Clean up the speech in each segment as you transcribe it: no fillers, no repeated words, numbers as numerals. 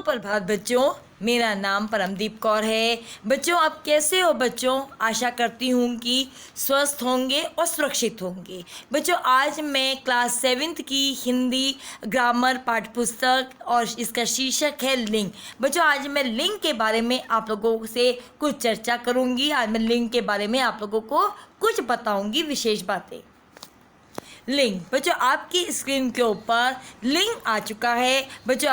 सुप्रभात बच्चों, मेरा नाम परमदीप कौर है। बच्चों, आप कैसे हो बच्चों? आशा करती हूँ कि स्वस्थ होंगे और सुरक्षित होंगे। बच्चों, आज मैं क्लास 7th की हिंदी ग्रामर पाठ्यपुस्तक और इसका शीर्षक है लिंग। बच्चों, आज मैं लिंग के बारे में आप लोगों से कुछ चर्चा करूँगी। आज मैं लिंग के बारे में आप लोगों को कुछ बताऊँगी, विशेष बातें। लिंग बच्चों, आपकी स्क्रीन के ऊपर लिंग आ चुका है। बच्चों,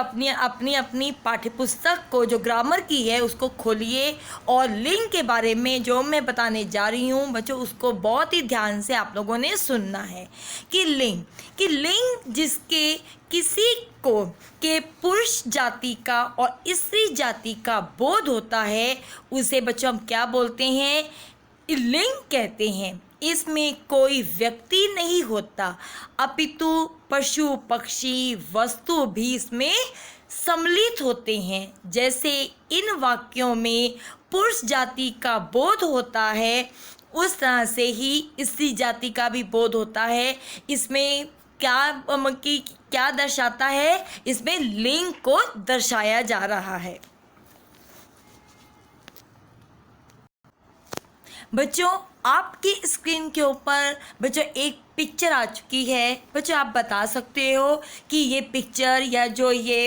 अपनी पाठ्यपुस्तक को जो ग्रामर की है उसको खोलिए और लिंग के बारे में जो मैं बताने जा रही हूँ बच्चों, उसको बहुत ही ध्यान से आप लोगों ने सुनना है। कि लिंग जिसके किसी को के पुरुष जाति का और स्त्री जाति का बोध होता है, उसे बच्चों हम क्या बोलते हैं? लिंग कहते हैं। इसमें कोई व्यक्ति नहीं होता, अपितु पशु पक्षी वस्तु भी इसमें सम्मिलित होते हैं। जैसे इन वाक्यों में पुरुष जाति का बोध होता है, उस तरह से ही स्त्री जाति का भी बोध होता है। इसमें क्या दर्शाता है? इसमें लिंग को दर्शाया जा रहा है। बच्चों, आपकी स्क्रीन के ऊपर बच्चों एक पिक्चर आ चुकी है। बच्चों, आप बता सकते हो कि ये पिक्चर या जो ये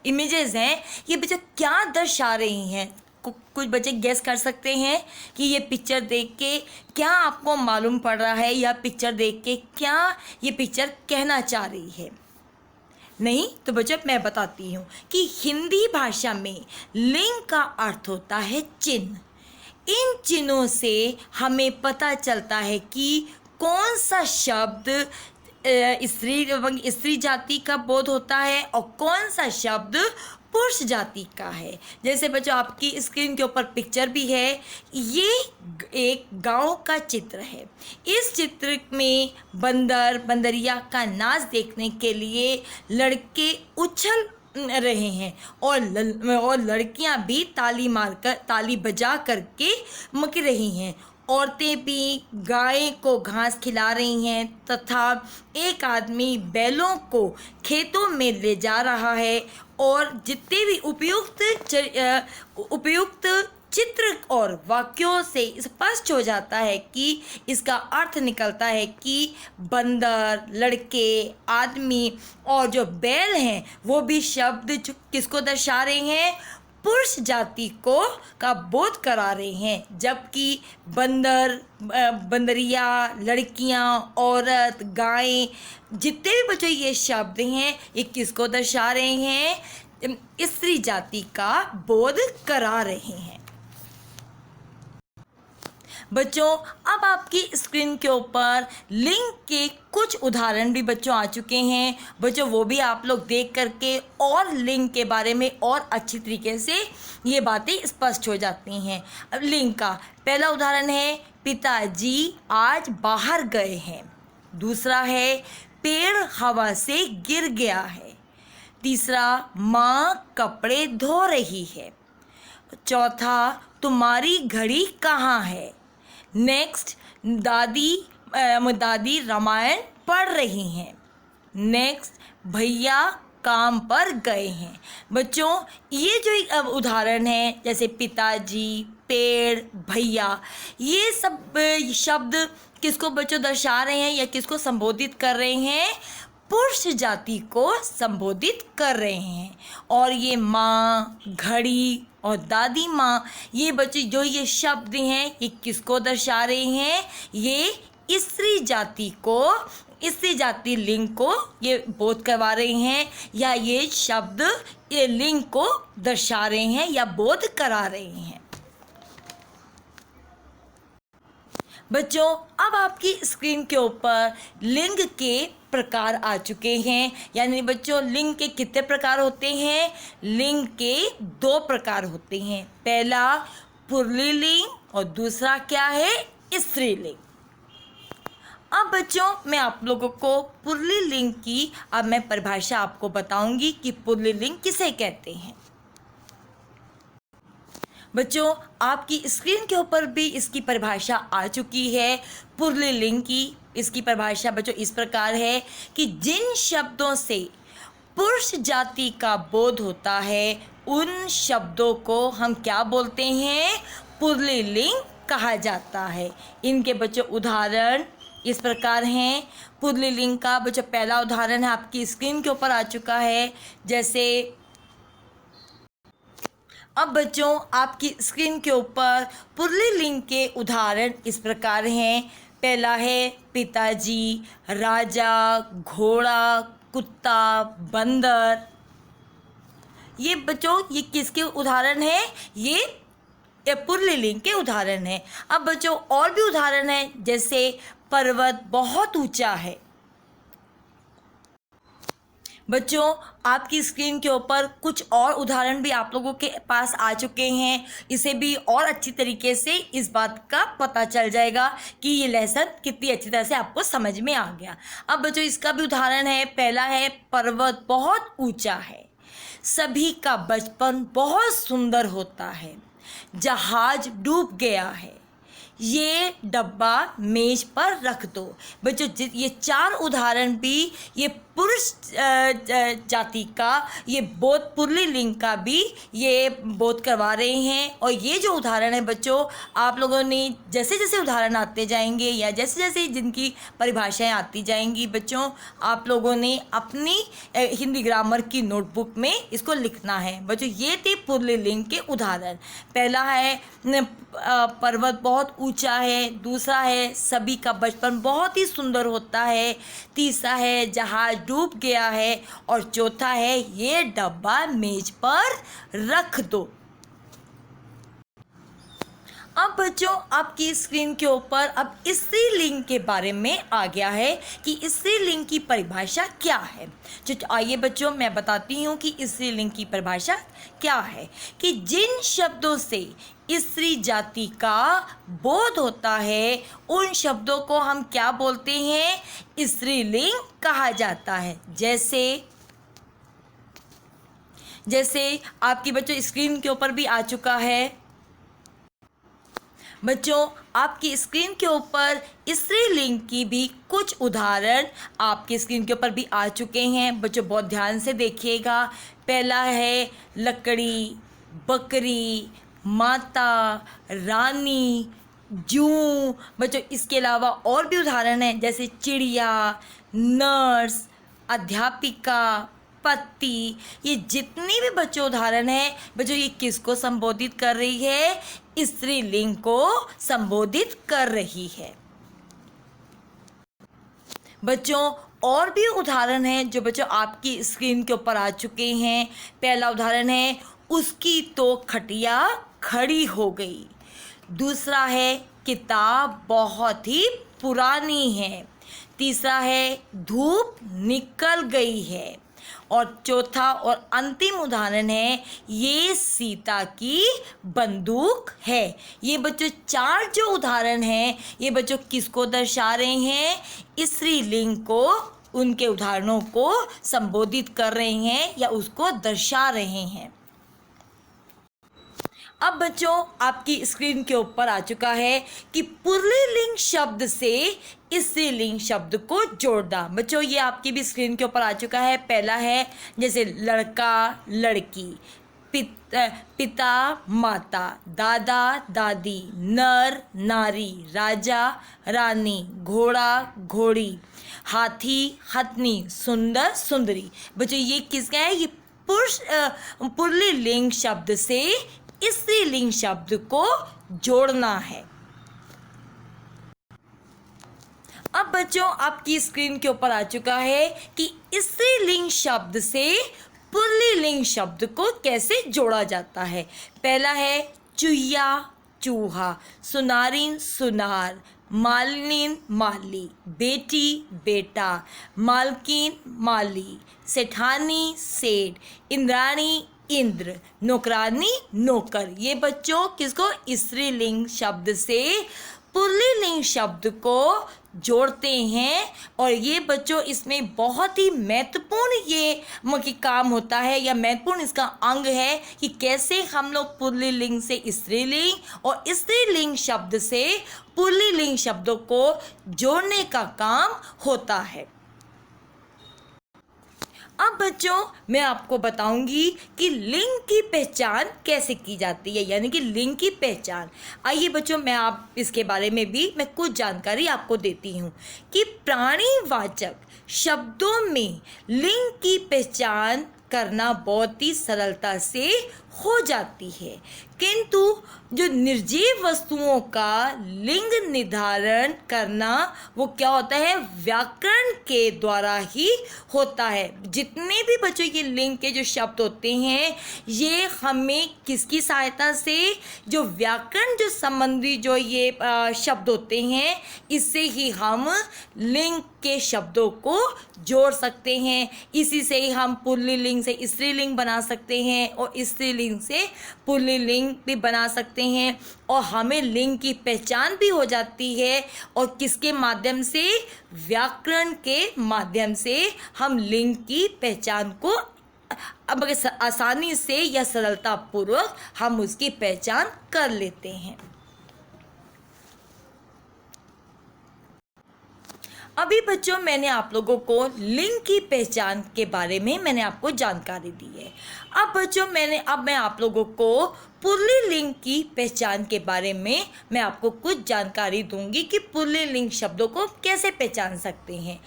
इमेजेस हैं, ये बच्चों क्या दर्शा रही हैं? कुछ बच्चे गेस कर सकते हैं कि ये पिक्चर देख के क्या आपको मालूम पड़ रहा है, या पिक्चर देख के क्या ये पिक्चर कहना चाह रही है? नहीं तो बच्चों, मैं बताती हूँ कि हिंदी भाषा में लिंग का अर्थ होता है चिन्ह। इन चिन्हों से हमें पता चलता है कि कौन सा शब्द स्त्री जाति का बोध होता है और कौन सा शब्द पुरुष जाति का है। जैसे बच्चों, आपकी स्क्रीन के ऊपर पिक्चर भी है। ये एक गांव का चित्र है। इस चित्र में बंदरिया का नाच देखने के लिए लड़के उछल रहे हैं और लड़कियां भी ताली बजा करके मक रही हैं। औरतें भी गाय को घास खिला रही हैं तथा एक आदमी बैलों को खेतों में ले जा रहा है। और जितने भी उपयुक्त चित्र और वाक्यों से स्पष्ट हो जाता है कि इसका अर्थ निकलता है कि बंदर, लड़के, आदमी और जो बैल हैं वो भी शब्द किसको दर्शा रहे हैं? पुरुष जाति को का बोध करा रहे हैं। जबकि बंदरिया, लड़कियां, औरत, गायें, जितने भी बच्चों ये शब्द हैं, ये किसको दर्शा रहे हैं? स्त्री जाति का बोध करा रहे हैं। बच्चों, अब आपकी स्क्रीन के ऊपर लिंग के कुछ उदाहरण भी बच्चों आ चुके हैं। बच्चों, वो भी आप लोग देख करके और लिंग के बारे में और अच्छी तरीके से ये बातें स्पष्ट हो जाती हैं। अब लिंग का पहला उदाहरण है, पिताजी आज बाहर गए हैं। दूसरा है, पेड़ हवा से गिर गया है। तीसरा, माँ कपड़े धो रही है। चौथा, तुम्हारी घड़ी कहाँ है? नेक्स्ट, दादी रामायण पढ़ रही हैं। नेक्स्ट, भैया काम पर गए हैं। बच्चों, ये जो उदाहरण है, जैसे पिताजी, पेड़, भैया, ये सब शब्द किसको बच्चों दर्शा रहे हैं या किसको संबोधित कर रहे हैं? पुरुष जाति को संबोधित कर रहे हैं। और ये माँ, घड़ी और दादी माँ, ये बच्चे जो ये शब्द हैं, ये किसको दर्शा रहे हैं? ये स्त्री जाति लिंग को ये बोध करवा रहे हैं, या ये शब्द ये लिंग को दर्शा रहे हैं या बोध करा रहे हैं। बच्चों, अब आपकी स्क्रीन के ऊपर लिंग के प्रकार आ चुके हैं। यानी बच्चों, लिंग के कितने प्रकार होते हैं? लिंग के 2 प्रकार होते हैं। पहला पुल्लिंग और दूसरा क्या है? स्त्रीलिंग। अब बच्चों, मैं आप लोगों को पुल्लिंग की अब मैं परिभाषा आपको बताऊंगी कि पुल्लिंग किसे कहते हैं। बच्चों, आपकी स्क्रीन के ऊपर भी इसकी परिभाषा आ चुकी है पुल्लिंग की। इसकी परिभाषा बच्चों इस प्रकार है कि जिन शब्दों से पुरुष जाति का बोध होता है उन शब्दों को हम क्या बोलते हैं, पुल्लिंग कहा जाता है। इनके बच्चों उदाहरण इस प्रकार हैं। पुल्लिंग का बच्चों पहला उदाहरण है आपकी स्क्रीन के ऊपर आ चुका है। जैसे अब बच्चों आपकी स्क्रीन के ऊपर पुल्लिंग के उदाहरण इस प्रकार हैं। पहला है पिताजी, राजा, घोड़ा, कुत्ता, बंदर। ये बच्चों ये किसके उदाहरण हैं, ये पुल्लिंग के उदाहरण हैं। अब बच्चों और भी उदाहरण हैं, जैसे पर्वत बहुत ऊंचा है। बच्चों आपकी स्क्रीन के ऊपर कुछ और उदाहरण भी आप लोगों के पास आ चुके हैं। इसे भी और अच्छी तरीके से इस बात का पता चल जाएगा कि ये लेसन कितनी अच्छी तरह से आपको समझ में आ गया। अब बच्चों इसका भी उदाहरण है। पहला है पर्वत बहुत ऊंचा है, सभी का बचपन बहुत सुंदर होता है, जहाज डूब गया है, ये डब्बा मेज पर रख दो। बच्चों ये चार उदाहरण भी ये पुरुष जाति का ये बोध, पुल्लिंग का भी ये बोध करवा रहे हैं। और ये जो उदाहरण है बच्चों, आप लोगों ने जैसे जैसे उदाहरण आते जाएंगे या जैसे जैसे जिनकी परिभाषाएं आती जाएंगी बच्चों, आप लोगों ने अपनी हिंदी ग्रामर की नोटबुक में इसको लिखना है। बच्चों ये थे पुल्लिंग के उदाहरण। पहला है पर्वत बहुत ऊंचा है, दूसरा है सभी का बचपन बहुत ही सुंदर होता है, तीसरा है जहाज डूब गया है, और चौथा है ये डब्बा मेज पर रख दो। अब बच्चों आपकी स्क्रीन के ऊपर अब स्त्रीलिंग के बारे में आ गया है कि स्त्रीलिंग की परिभाषा क्या है। तो आइए बच्चों मैं बताती हूँ कि स्त्रीलिंग की परिभाषा क्या है। कि जिन शब्दों से स्त्री जाति का बोध होता है उन शब्दों को हम क्या बोलते हैं, स्त्रीलिंग कहा जाता है। जैसे आपकी बच्चों स्क्रीन के ऊपर भी आ चुका है। बच्चों आपकी स्क्रीन के ऊपर स्त्रीलिंग की भी कुछ उदाहरण आपकी स्क्रीन के ऊपर भी आ चुके हैं। बच्चों बहुत ध्यान से देखिएगा। पहला है लकड़ी, बकरी, माता, रानी, जूं। बच्चों इसके अलावा और भी उदाहरण हैं, जैसे चिड़िया, नर्स, अध्यापिका, पति। ये जितनी भी बच्चों उदाहरण हैं बच्चों, ये किसको संबोधित कर रही है, स्त्रीलिंग को संबोधित कर रही है। बच्चों और भी उदाहरण हैं जो बच्चों आपकी स्क्रीन के ऊपर आ चुके हैं। पहला उदाहरण है उसकी तो खटिया खड़ी हो गई। दूसरा है किताब बहुत ही पुरानी है। तीसरा है धूप निकल गई है। और चौथा और अंतिम उदाहरण है ये सीता की बंदूक है। ये बच्चों चार जो उदाहरण हैं ये बच्चों किसको दर्शा रहे हैं, स्त्रीलिंग को, उनके उदाहरणों को संबोधित कर रहे हैं या उसको दर्शा रहे हैं। अब बच्चों आपकी स्क्रीन के ऊपर आ चुका है कि पुल्लिंग शब्द से स्त्रीलिंग शब्द को जोड़ना। बच्चों ये आपकी भी स्क्रीन के ऊपर आ चुका है। पहला है जैसे लड़का, लड़की, पिता, माता, दादा, दादी, नर, नारी, राजा, रानी, घोड़ा, घोड़ी, हाथी, हथनी, सुंदर, सुंदरी। बच्चों ये किसका है, ये पुल्लिंग शब्द से स्त्रीलिंग शब्द को जोड़ना है। अब बच्चों आपकी स्क्रीन के ऊपर आ चुका है कि स्त्रीलिंग शब्द से पुल्लिंग शब्द को कैसे जोड़ा जाता है। पहला है चूहिया, चूहा, सुनारिन, सुनार, मालिन, माली, बेटी, बेटा, मालकिन, माली, सेठानी, सेठ, इंद्राणी, इंद्र, नौकरानी, नौकर। ये बच्चों किसको, स्त्रीलिंग शब्द से पुल्लिंग शब्द को जोड़ते हैं। और ये बच्चों इसमें बहुत ही महत्वपूर्ण ये काम होता है या महत्वपूर्ण इसका अंग है कि कैसे हम लोग पुल्लिंग से स्त्रीलिंग और स्त्रीलिंग शब्द से पुल्लिंग शब्दों को जोड़ने का काम होता है। अब बच्चों मैं आपको बताऊंगी कि लिंग की पहचान कैसे की जाती है, यानी कि लिंग की पहचान। आइए बच्चों मैं आप इसके बारे में भी मैं कुछ जानकारी आपको देती हूँ कि प्राणीवाचक शब्दों में लिंग की पहचान करना बहुत ही सरलता से हो जाती है, किंतु जो निर्जीव वस्तुओं का लिंग निर्धारण करना वो क्या होता है, व्याकरण के द्वारा ही होता है। जितने भी बच्चों ये लिंग के जो शब्द होते हैं ये हमें किसकी सहायता से, जो व्याकरण जो संबंधी जो ये शब्द होते हैं इससे ही हम लिंग के शब्दों को जोड़ सकते हैं। इसी से ही हम पुल्लिंग से स्त्रीलिंग बना सकते हैं और स्त्रीलिंग से पुल्लिंग भी बना सकते हैं, और हमें लिंग की पहचान भी हो जाती है। और किसके माध्यम से, व्याकरण के माध्यम से हम लिंग की पहचान को अब आसानी से या सरलतापूर्वक हम उसकी पहचान कर लेते हैं। अभी बच्चों मैंने आप लोगों को लिंग की पहचान के बारे में मैंने आपको जानकारी दी है। अब बच्चों मैं आप लोगों को पुल्लिंग की पहचान के बारे में मैं आपको कुछ जानकारी दूंगी कि पुल्लिंग शब्दों को कैसे पहचान सकते हैं।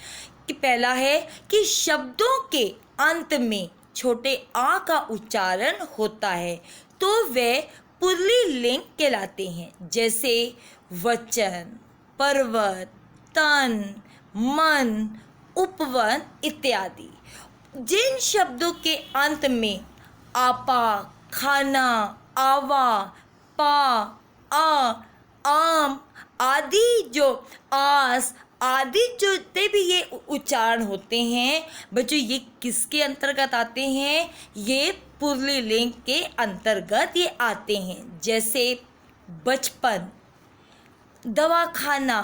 कि पहला है कि शब्दों के अंत में छोटे आ का उच्चारण होता है तो वे पुल्लिंग कहलाते हैं, जैसे वचन, पर्वत, तन, मन, उपवन इत्यादि। जिन शब्दों के अंत में आपा, खाना, आवा, पा, आ, आम आदि जो आस आदि जो भी ये उच्चारण होते हैं बच्चों, ये किसके अंतर्गत आते हैं, ये पुल्लिंग के अंतर्गत ये आते हैं। जैसे बचपन, दवाखाना,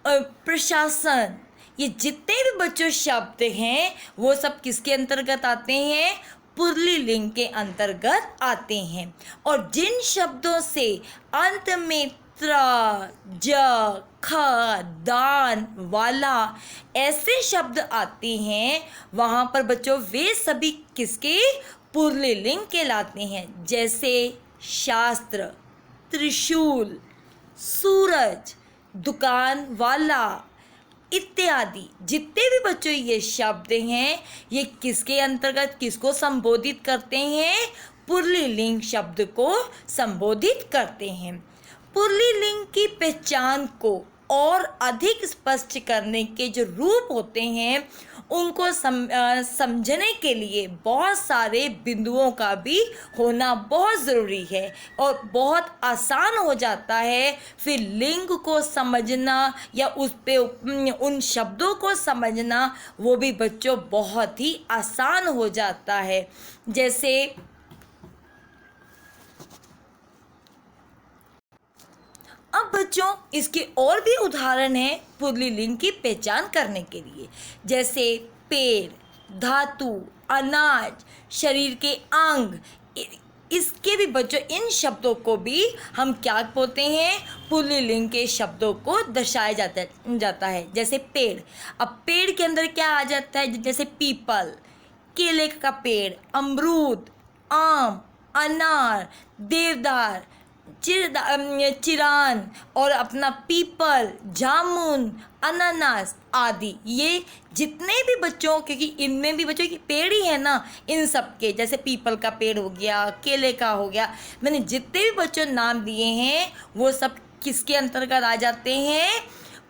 प्रशासन, ये जितने भी बच्चों शब्द हैं वो सब किसके अंतर्गत आते हैं, पुल्लिंग के अंतर्गत आते हैं। और जिन शब्दों से अंत में त्र, ज, ख, दान, वाला ऐसे शब्द आते हैं वहाँ पर बच्चों वे सभी किसके, पुल्लिंग कहलाते हैं। जैसे शास्त्र, त्रिशूल, सूरज, दुकान वाला इत्यादि। जितने भी बच्चों ये शब्द हैं ये किसके अंतर्गत किसको संबोधित करते हैं, पुल्लिंग शब्द को संबोधित करते हैं। पुल्लिंग की पहचान को और अधिक स्पष्ट करने के जो रूप होते हैं उनको समझने के लिए बहुत सारे बिंदुओं का भी होना बहुत ज़रूरी है और बहुत आसान हो जाता है फिर लिंग को समझना या उस पे उन शब्दों को समझना, वो भी बच्चों बहुत ही आसान हो जाता है। जैसे अब बच्चों इसके और भी उदाहरण हैं पुल्लिंग की पहचान करने के लिए, जैसे पेड़, धातु, अनाज, शरीर के अंग। इसके भी बच्चों इन शब्दों को भी हम क्या बोलते हैं, पुल्लिंग के शब्दों को दर्शाया जाता है। जैसे पेड़, अब पेड़ के अंदर क्या आ जाता है, जैसे पीपल, केले का पेड़, अमरूद, आम, अनार, देवदार, चिरान और अपना पीपल, जामुन, अनानास आदि। ये जितने भी बच्चों, क्योंकि इनमें भी बच्चों की पेड़ ही है ना, इन सब के जैसे पीपल का पेड़ हो गया, केले का हो गया, मैंने जितने भी बच्चों नाम दिए हैं वो सब किसके अंतर्गत आ जाते हैं,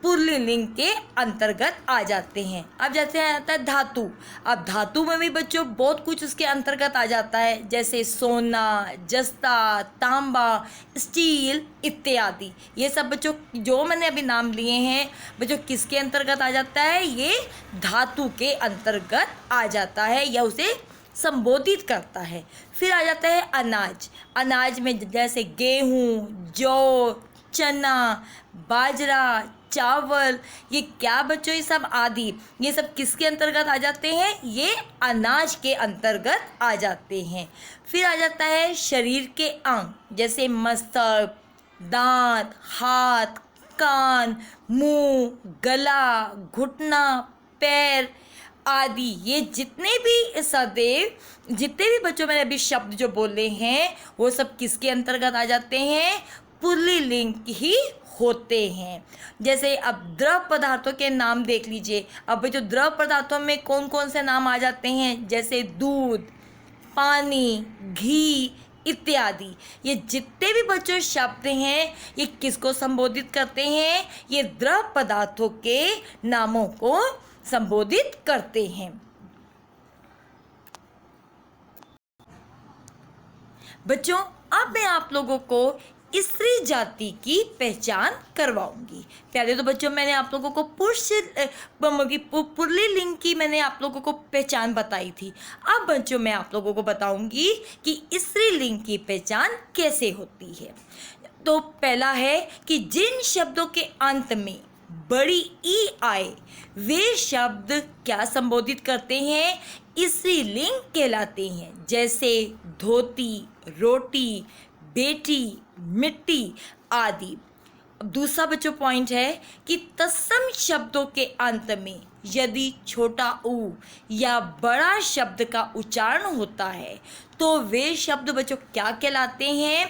पुल्लिंग के अंतर्गत आ जाते हैं। अब जैसे आता है धातु, अब धातु में भी बच्चों बहुत कुछ उसके अंतर्गत आ जाता है, जैसे सोना, जस्ता, तांबा, स्टील इत्यादि। ये सब बच्चों जो मैंने अभी नाम लिए हैं बच्चों किसके अंतर्गत आ जाता है, ये धातु के अंतर्गत आ जाता है या उसे संबोधित करता है। फिर आ जाता है अनाज, अनाज में जैसे गेहूँ, जौ, चना, बाजरा, चावल, ये क्या बच्चों ये सब आदि, ये सब किसके अंतर्गत आ जाते हैं, ये अनाज के अंतर्गत आ जाते हैं। फिर आ जाता है शरीर के अंग, जैसे मस्तक, दांत, हाथ, कान, मुंह, गला, घुटना, पैर आदि, ये जितने भी सदैव, जितने भी बच्चों मैंने अभी शब्द जो बोले हैं वो सब किसके अंतर्गत आ जाते हैं? पुल्लिंग ही होते हैं। जैसे अब द्रव पदार्थों के नाम देख लीजिए। अब जो द्रव पदार्थों में कौन कौन से नाम आ जाते हैं? जैसे दूध, पानी, घी इत्यादि। ये जितने भी बच्चों शब्द हैं ये किसको संबोधित करते हैं? ये द्रव पदार्थों के नामों को संबोधित करते हैं। बच्चों अब मैं आप लोगों को स्त्री जाति की पहचान करवाऊंगी। पहले तो बच्चों मैंने आप लोगों को पुल्लिंग की मैंने आप लोगों को पहचान बताई थी। अब बच्चों मैं आप लोगों को बताऊंगी कि स्त्रीलिंग की पहचान कैसे होती है। तो पहला है कि जिन शब्दों के अंत में बड़ी ई आए वे शब्द क्या संबोधित करते हैं? स्त्रीलिंग कहलाते हैं। जैसे धोती, रोटी, बेटी, मिट्टी आदि। अब दूसरा बच्चों पॉइंट है कि तत्सम शब्दों के अंत में यदि छोटा ऊ या बड़ा शब्द का उच्चारण होता है तो वे शब्द बच्चों क्या कहलाते हैं?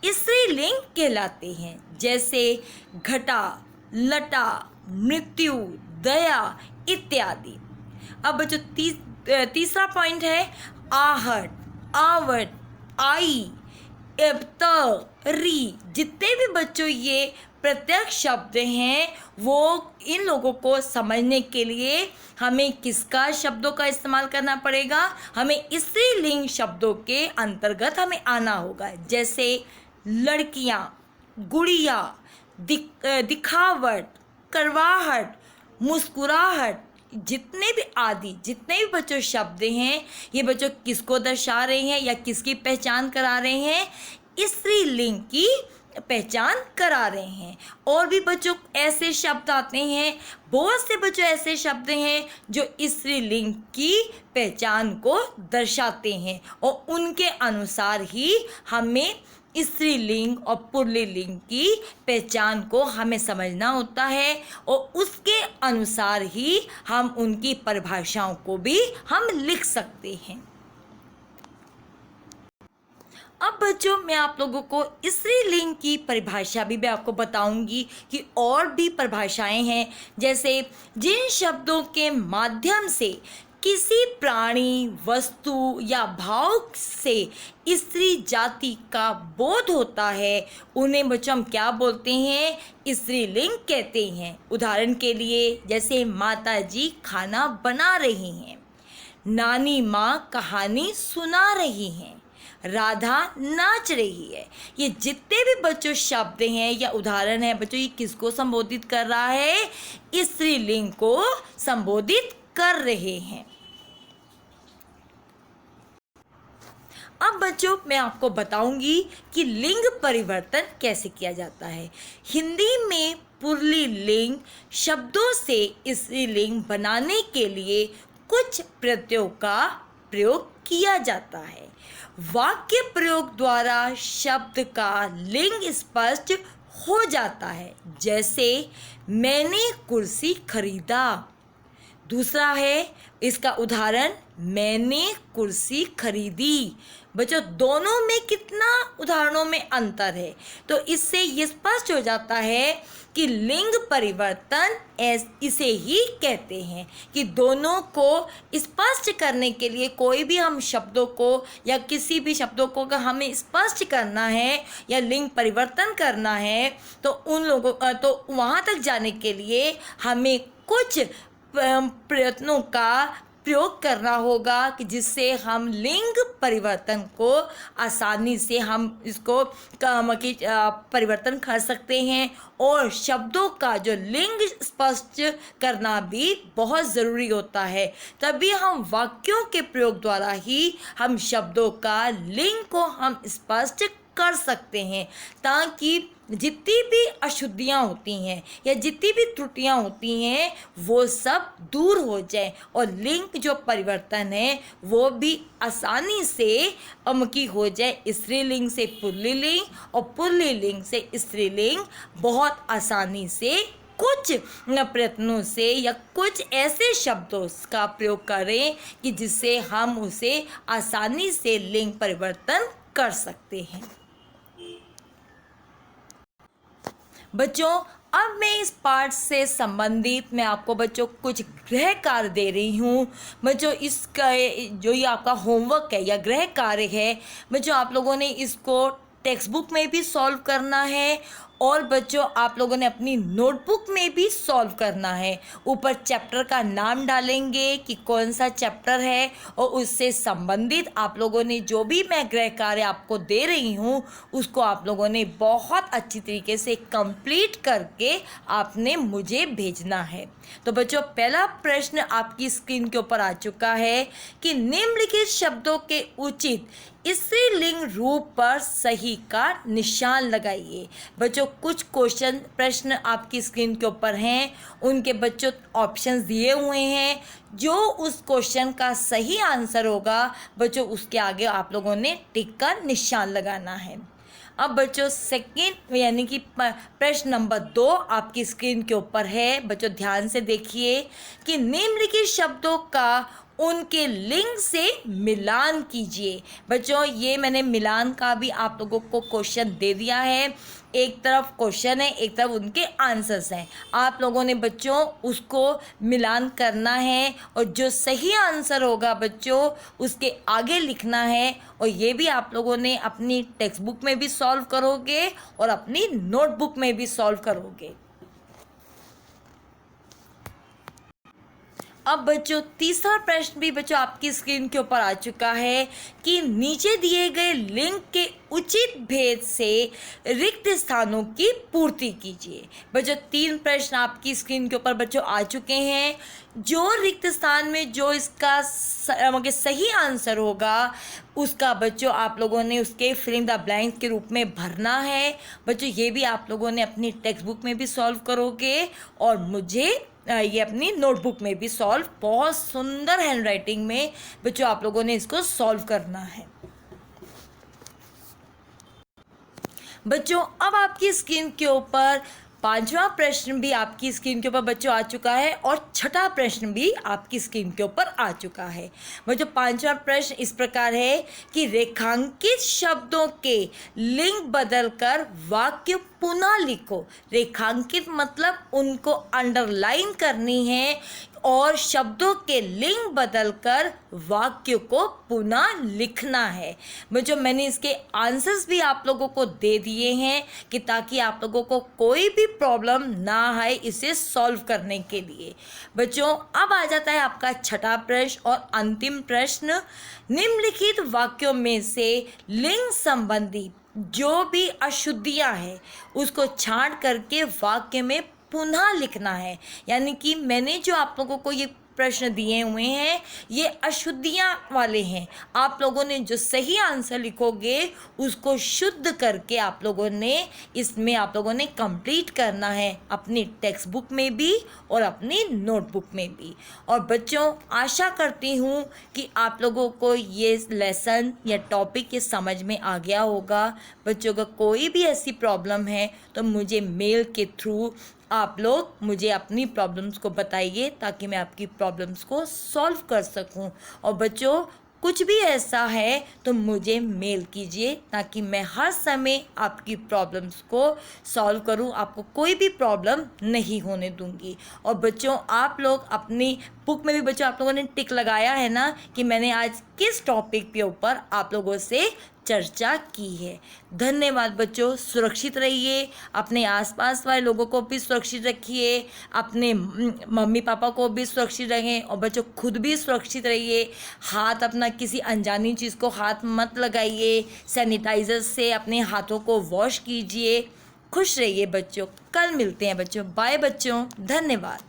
स्त्रीलिंग कहलाते हैं। जैसे घटा, लटा, मृत्यु, दया इत्यादि। अब बच्चों तीसरा पॉइंट है आहट, आवट, आई, री। जितने भी बच्चों ये प्रत्यक्ष शब्द हैं वो इन लोगों को समझने के लिए हमें किसका शब्दों का इस्तेमाल करना पड़ेगा? हमें स्त्रीलिंग शब्दों के अंतर्गत हमें आना होगा। जैसे लड़कियां, गुड़िया, दिखावट, करवाहट, मुस्कुराहट, जितने भी आदि जितने भी बच्चों शब्द हैं ये बच्चों किसको दर्शा रहे हैं या किसकी पहचान करा रहे हैं? स्त्रीलिंग की पहचान करा रहे हैं। और भी बच्चों ऐसे शब्द आते हैं, बहुत से बच्चों ऐसे शब्द हैं जो स्त्रीलिंग की पहचान को दर्शाते हैं और उनके अनुसार ही हमें स्त्रीलिंग और पुल्लिंग की पहचान को हमें समझना होता है और उसके अनुसार ही हम उनकी परिभाषाओं को भी हम लिख सकते हैं। अब बच्चों मैं आप लोगों को स्त्रीलिंग की परिभाषा भी मैं आपको बताऊंगी कि और भी परिभाषाएं हैं। जैसे जिन शब्दों के माध्यम से किसी प्राणी, वस्तु या भाव से स्त्री जाति का बोध होता है उन्हें बच्चों हम क्या बोलते हैं? स्त्रीलिंग कहते हैं। उदाहरण के लिए जैसे माता जी खाना बना रही हैं, नानी माँ कहानी सुना रही हैं, राधा नाच रही है। ये जितने भी बच्चों शब्द हैं या उदाहरण हैं बच्चों ये किसको संबोधित कर रहा है? स्त्रीलिंग को संबोधित कर रहे हैं। अब बच्चों मैं आपको बताऊंगी कि लिंग परिवर्तन कैसे किया जाता है। हिंदी में पुल्लिंग शब्दों से स्त्रीलिंग बनाने के लिए कुछ प्रत्ययों का प्रयोग किया जाता है। वाक्य प्रयोग द्वारा शब्द का लिंग स्पष्ट हो जाता है। जैसे मैंने कुर्सी खरीदा। दूसरा है इसका उदाहरण मैंने कुर्सी खरीदी। बच्चों दोनों में कितना उदाहरणों में अंतर है तो इससे ये स्पष्ट हो जाता है कि लिंग परिवर्तन इसे ही कहते हैं कि दोनों को स्पष्ट करने के लिए कोई भी हम शब्दों को या किसी भी शब्दों को अगर हमें स्पष्ट करना है या लिंग परिवर्तन करना है तो उन लोगों तो वहाँ तक जाने के लिए हमें कुछ प्रयत्नों का प्रयोग करना होगा कि जिससे हम लिंग परिवर्तन को आसानी से हम इसको परिवर्तन कर सकते हैं। और शब्दों का जो लिंग स्पष्ट करना भी बहुत ज़रूरी होता है। तभी हम वाक्यों के प्रयोग द्वारा ही हम शब्दों का लिंग को हम स्पष्ट कर सकते हैं ताकि जितनी भी अशुद्धियाँ होती हैं या जितनी भी त्रुटियाँ होती हैं वो सब दूर हो जाए और लिंग जो परिवर्तन है वो भी आसानी से की हो जाए। स्त्रीलिंग से पुल्लिंग और पुल्लिंग से स्त्रीलिंग बहुत आसानी से कुछ प्रयत्नों से या कुछ ऐसे शब्दों का प्रयोग करें कि जिससे हम उसे आसानी से लिंग परिवर्तन कर सकते हैं। बच्चों, अब मैं इस पाठ से संबंधित मैं आपको बच्चों कुछ गृह कार्य दे रही हूँ। बच्चों, इसका जो ये आपका होमवर्क है या गृह कार्य है बच्चों, आप लोगों ने इसको टेक्स्ट बुक में भी सॉल्व करना है और बच्चों आप लोगों ने अपनी नोटबुक में भी सॉल्व करना है। ऊपर चैप्टर का नाम डालेंगे कि कौन सा चैप्टर है और उससे संबंधित आप लोगों ने जो भी मैं गृह कार्य आपको दे रही हूँ उसको आप लोगों ने बहुत अच्छी तरीके से कंप्लीट करके आपने मुझे भेजना है। तो बच्चों, पहला प्रश्न आपकी स्क्रीन के ऊपर आ चुका है कि निम्नलिखित शब्दों के उचित स्त्रीलिंग रूप पर सही का निशान लगाइए। बच्चों, कुछ प्रश्न आपकी स्क्रीन के ऊपर हैं, उनके बच्चों ऑप्शंस दिए हुए हैं। जो उस क्वेश्चन का सही आंसर होगा बच्चों उसके आगे आप लोगों ने टिक का निशान लगाना है। अब बच्चों सेकंड यानी कि प्रश्न नंबर 2 आपकी स्क्रीन के ऊपर है। बच्चों ध्यान से देखिए कि निम्नलिखित शब्दों का उनके लिंग से मिलान कीजिए। बच्चों, ये मैंने मिलान का भी आप लोगों को क्वेश्चन दे दिया है। एक तरफ क्वेश्चन है, एक तरफ उनके आंसर्स हैं। आप लोगों ने बच्चों उसको मिलान करना है और जो सही आंसर होगा बच्चों उसके आगे लिखना है। और ये भी आप लोगों ने अपनी टेक्स्ट बुक में भी सॉल्व करोगे और अपनी नोटबुक में भी सॉल्व करोगे। अब बच्चों तीसरा प्रश्न भी बच्चों आपकी स्क्रीन के ऊपर आ चुका है कि नीचे दिए गए लिंग के उचित भेद से रिक्त स्थानों की पूर्ति कीजिए। बच्चों 3 प्रश्न आपकी स्क्रीन के ऊपर बच्चों आ चुके हैं। जो रिक्त स्थान में जो इसका सही आंसर होगा उसका बच्चों आप लोगों ने उसके फिलिंग द ब्लैंक्स के रूप में भरना है। बच्चों ये भी आप लोगों ने अपनी टेक्स्ट बुक में भी सॉल्व करोगे और मुझे ये अपनी नोटबुक में भी सॉल्व, बहुत सुंदर हैंडराइटिंग में बच्चों आप लोगों ने इसको सॉल्व करना है। बच्चों अब आपकी स्क्रीन के ऊपर 5वां प्रश्न भी आपकी स्क्रीन के ऊपर बच्चों आ चुका है और छठा प्रश्न भी आपकी स्क्रीन के ऊपर आ चुका है। बच्चों 5वां प्रश्न इस प्रकार है कि रेखांकित शब्दों के लिंग बदलकर वाक्य पुनः लिखो। रेखांकित मतलब उनको अंडरलाइन करनी है और शब्दों के लिंग बदलकर वाक्य को पुनः लिखना है। बच्चों मैंने इसके आंसर्स भी आप लोगों को दे दिए हैं कि ताकि आप लोगों को कोई भी प्रॉब्लम ना आए इसे सॉल्व करने के लिए। बच्चों अब आ जाता है आपका छठा प्रश्न और अंतिम प्रश्न। निम्नलिखित वाक्यों में से लिंग संबंधी जो भी अशुद्धियां हैं उसको छांट करके वाक्य में पुनः लिखना है। यानी कि मैंने जो आप लोगों को ये प्रश्न दिए हुए हैं ये अशुद्धियां वाले हैं। आप लोगों ने जो सही आंसर लिखोगे उसको शुद्ध करके आप लोगों ने इसमें आप लोगों ने कंप्लीट करना है अपनी टेक्स्ट बुक में भी और अपनी नोटबुक में भी। और बच्चों आशा करती हूँ कि आप लोगों को ये लेसन या टॉपिक ये समझ में आ गया होगा। बच्चों का कोई भी ऐसी प्रॉब्लम है तो मुझे मेल के थ्रू आप लोग मुझे अपनी प्रॉब्लम्स को बताइए ताकि मैं आपकी प्रॉब्लम्स को सॉल्व कर सकूं। और बच्चों कुछ भी ऐसा है तो मुझे मेल कीजिए ताकि मैं हर समय आपकी प्रॉब्लम्स को सॉल्व करूं, आपको कोई भी प्रॉब्लम नहीं होने दूंगी। और बच्चों आप लोग अपनी बुक में भी बच्चों आप लोगों ने टिक लगाया है ना कि मैंने आज किस टॉपिक के ऊपर आप लोगों से चर्चा की है। धन्यवाद बच्चों, सुरक्षित रहिए, अपने आसपास वाले लोगों को भी सुरक्षित रखिए, अपने मम्मी पापा को भी सुरक्षित रखें और बच्चों खुद भी सुरक्षित रहिए। हाथ अपना किसी अनजानी चीज़ को हाथ मत लगाइए, सैनिटाइज़र से अपने हाथों को वॉश कीजिए। खुश रहिए बच्चों, कल मिलते हैं बच्चों। बाय बच्चों, धन्यवाद।